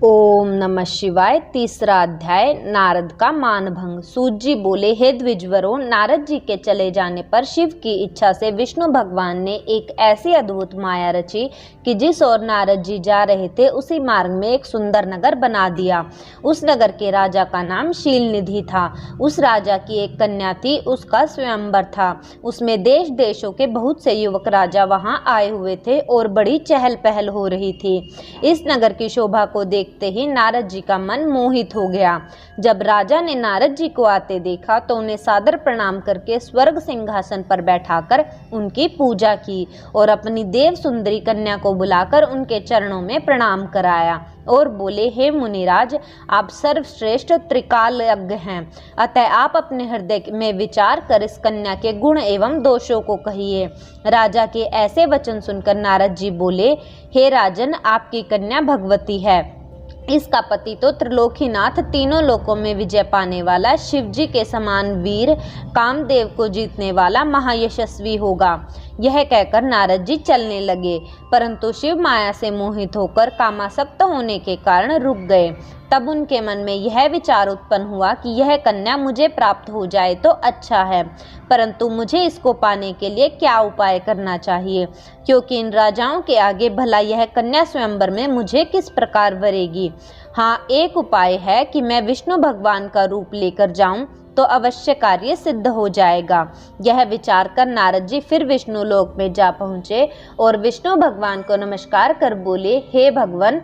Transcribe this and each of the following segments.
ओम नमः शिवाय। तीसरा अध्याय, नारद का मानभंग। सूत जी बोले, हे द्विजवरों, नारद जी के चले जाने पर शिव की इच्छा से विष्णु भगवान ने एक ऐसी अद्भुत माया रची कि जिस ओर नारद जी जा रहे थे उसी मार्ग में एक सुंदर नगर बना दिया। उस नगर के राजा का नाम शीलनिधि था। उस राजा की एक कन्या थी, उसका स्वयंवर था। उसमें देश देशों के बहुत से युवक राजा वहां आए हुए थे और बड़ी चहल पहल हो रही थी। इस नगर की शोभा को देखते ही नारद जी का मन मोहित हो गया। जब राजा ने नारद जी को आते देखा तो उन्हें सादर प्रणाम करके स्वर्ग सिंहासन पर बैठाकर उनकी पूजा की और अपनी देव सुंदरी कन्या को बुलाकर उनके चरणों में प्रणाम कराया और बोले, हे मुनिराज, आप सर्वश्रेष्ठ त्रिकालज्ञ हैं, अतः आप अपने हृदय में विचार कर इस कन्या के गुण एवं दोषों को कहिए। राजा के ऐसे वचन सुनकर नारद जी बोले, हे राजन, आपकी कन्या भगवती है। इसका पति तो त्रिलोकीनाथ, तीनों लोकों में विजय पाने वाला, शिव जी के समान वीर, कामदेव को जीतने वाला महायशस्वी होगा। यह कहकर नारद जी चलने लगे, परंतु शिव माया से मोहित होकर कामासक्त होने के कारण रुक गए। तब उनके मन में यह विचार उत्पन्न हुआ कि यह कन्या मुझे प्राप्त हो जाए तो अच्छा है, परंतु मुझे इसको पाने के लिए क्या उपाय करना चाहिए, क्योंकि इन राजाओं के आगे भला यह कन्या स्वयंवर में मुझे किस प्रकार वरेगी। हाँ, एक उपाय है कि मैं विष्णु भगवान का रूप लेकर जाऊं तो अवश्य कार्य सिद्ध हो जाएगा। यह विचार कर नारद जी फिर विष्णु लोक में जा पहुँचे और विष्णु भगवान को नमस्कार कर बोले, हे भगवान,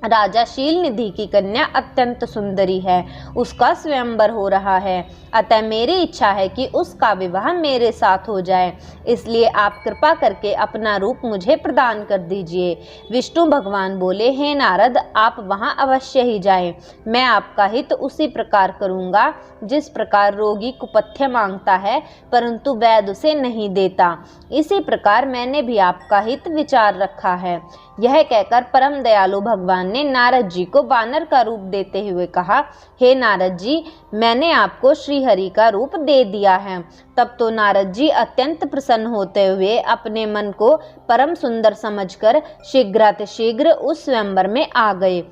राजा शीलनिधि की कन्या अत्यंत सुंदरी है, उसका स्वयंवर हो रहा है, अतः मेरी इच्छा है कि उसका विवाह मेरे साथ हो जाए, इसलिए आप कृपा करके अपना रूप मुझे प्रदान कर दीजिए। विष्णु भगवान बोले, हे नारद, आप वहां अवश्य ही जाएं, मैं आपका हित उसी प्रकार करूंगा जिस प्रकार रोगी कुपथ्य मांगता है परंतु वैद्य उसे नहीं देता, इसी प्रकार मैंने भी आपका हित विचार रखा है। यह कहकर परम दयालु भगवान ने नारद जी को वानर का रूप देते हुए कहा, हे नारद जी, मैंने आपको श्री हरि का रूप दे दिया है। तब तो नारद जी अत्यंत प्रसन्न होते हुए अपने मन को परम सुंदर समझकर शीघ्रातिशीघ्र उस स्वयंवर में आ गए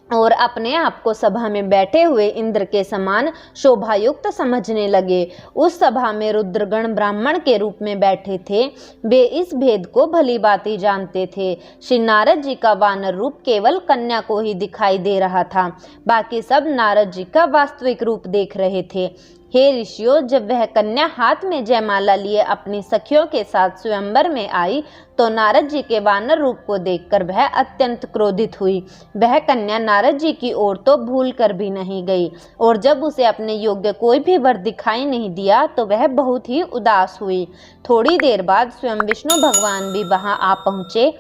और अपने आप को सभा में बैठे हुए इंद्र के समान शोभायुक्त समझने लगे। उस सभा में रुद्रगण ब्राह्मण के रूप में बैठे थे। वे इस भेद को भली भांति जानते थे। श्री नारद जी का वानर रूप केवल कन्या को ही दिखाई दे रहा था, बाकी सब नारद जी का वास्तविक रूप देख रहे थे। हे ऋषियों, जब वह कन्या हाथ में जयमाला लिए अपनी सखियों के साथ स्वयंवर में आई तो नारद जी के वानर रूप को देखकर वह अत्यंत क्रोधित हुई। वह कन्या नारद जी की ओर तो भूल कर भी नहीं गई और जब उसे अपने योग्य कोई भी वर दिखाई नहीं दिया तो वह बहुत ही उदास हुई। थोड़ी देर बाद स्वयं विष्णु भगवान भी वहां आ पहुंचे,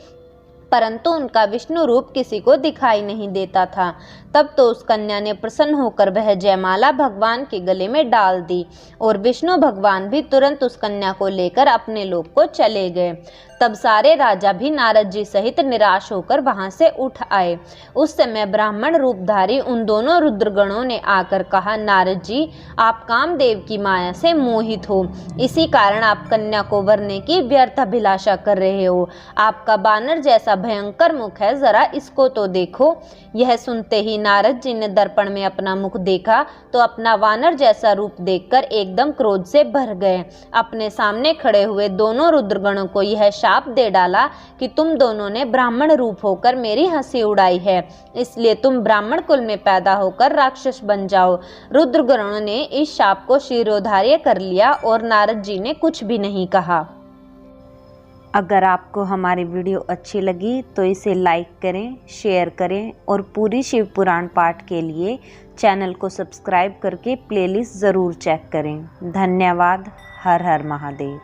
परंतु उनका विष्णु रूप किसी को दिखाई नहीं देता था। तब तो उस कन्या ने प्रसन्न होकर वह जयमाला भगवान के गले में डाल दी और विष्णु भगवान भी तुरंत उस कन्या को लेकर अपने लोक को चले गए। तब सारे राजा भी नारद जी सहित निराश होकर वहां से उठ आए। उस समय ब्राह्मण रूपधारी उन दोनों रुद्रगणों ने आकर कहा, नारद जी, आप कामदेव की माया से मोहित हो, इसी कारण आप कन्या को वरने की व्यर्थ अभिलाषा कर रहे हो। आपका बानर जैसा भयंकर मुख है, जरा इसको तो देखो। यह सुनते ही नारद जी ने दर्पण में अपना मुख देखा तो अपना वानर जैसा रूप देखकर एकदम क्रोध से भर गए। अपने सामने खड़े हुए दोनों रुद्रगणों को यह शाप दे डाला कि तुम दोनों ने ब्राह्मण रूप होकर मेरी हंसी उड़ाई है, इसलिए तुम ब्राह्मण कुल में पैदा होकर राक्षस बन जाओ। रुद्रगणों ने इस शाप को शिरोधार्य कर लिया और नारद जी ने कुछ भी नहीं कहा। अगर आपको हमारी वीडियो अच्छी लगी तो इसे लाइक करें, शेयर करें और पूरी शिव पुराण पाठ के लिए चैनल को सब्सक्राइब करके प्लेलिस्ट ज़रूर चेक करें। धन्यवाद। हर हर महादेव।